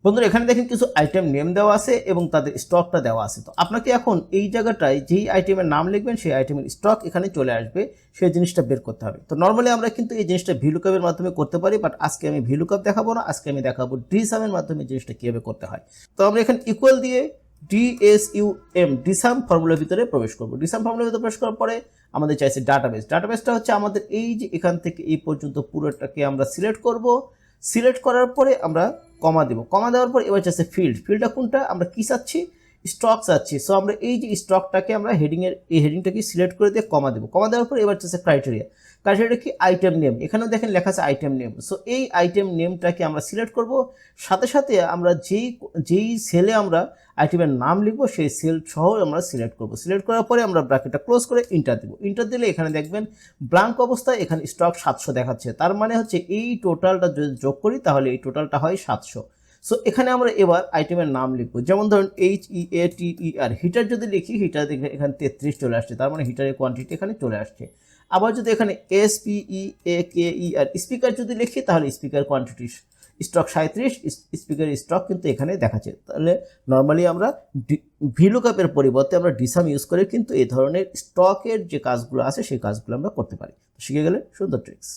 বন্ধুরা এখানে দেখেন কিছু আইটেম নেম দেওয়া আছে এবং তাদের স্টকটা দেওয়া আছে। তো আপনাকে এখন এই জায়গাটায় যেই আইটেমের নাম লিখবেন সেই আইটেমের স্টক এখানে চলে আসবে, সেই জিনিসটা বের করতে হবে। তো নর্মালি আমরা কিন্তু এই জিনিসটা ভিলুকাপের মাধ্যমে করতে পারি, বাট আজকে আমি ভিলুকাপ দেখাবো না, আজকে আমি দেখাবো ডিসামের মাধ্যমে জিনিসটা কীভাবে করতে হয়। তো আমরা এখানে ইকুয়াল দিয়ে DSUM ডিসাম ফর্মুলার ভিতরে প্রবেশ করবো। ডিসাম ফর্মুলার ভিতরে প্রবেশ করার পরে আমাদের চাইছে ডাটাবেস। ডাটাবেসটা হচ্ছে আমাদের এই যে এখান থেকে এই পর্যন্ত পুরোটাকে আমরা সিলেক্ট করব। সিলেক্ট করার পরে আমরা কমা দেব। কমা দেওয়ার পর এবার চাচ্ছে ফিল্ডটা কোনটা, আমরা কি চাচ্ছি, স্টক চাচ্ছি। সো আমরা এই যে স্টকটাকে আমরা এই হেডিংটাকে সিলেক্ট করে দিয়ে কমা দেবো। কমা দেওয়ার পর এবার চাচ্ছে ক্রাইটেরিয়া কি আইটেম নেম, এখানেও দেখেন লেখা আছে আইটেম নেম। সো এই আইটেম নেমটাকে আমরা সিলেক্ট করব, সাথে সাথে আমরা যেই সেলে আমরা আইটেমের নাম লিখবো সেই সেল সহ আমরা সিলেক্ট করব। সিলেক্ট করার পরে আমরা ব্র্যাকেটটা ক্লোজ করে ইন্টার দিব। ইন্টার দিলে এখানে দেখবেন ব্ল্যাঙ্ক অবস্থায় এখানে স্টক 700 দেখাচ্ছে। তার মানে হচ্ছে এই টোটালটা যদি যোগ করি তাহলে এই টোটালটা হয় 700। সো এখানে আমরা এবার আইটেমের নাম লিখবো, যেমন ধরুন HEATER হিটার যদি লিখি, হিটার দেখে এখানে 33 চলে আসছে, তার মানে হিটারের কোয়ান্টিটি এখানে চলে আসছে। আবার যদি এখানে SPEAKER স্পিকার যদি লিখি তাহলে speaker quantity stock 37, speaker stock কিন্তু এখানে দেখাচ্ছে। তাহলে নর্মালি আমরা ভিলুকাপের পরিবর্তে আমরা ডিসাম ইউজ করে কিন্তু এই ধরনের স্টকের যে কাজগুলো আছে সেই কাজগুলো আমরা করতে পারি। শিখে গেলে সুন্দর ট্রিক্স।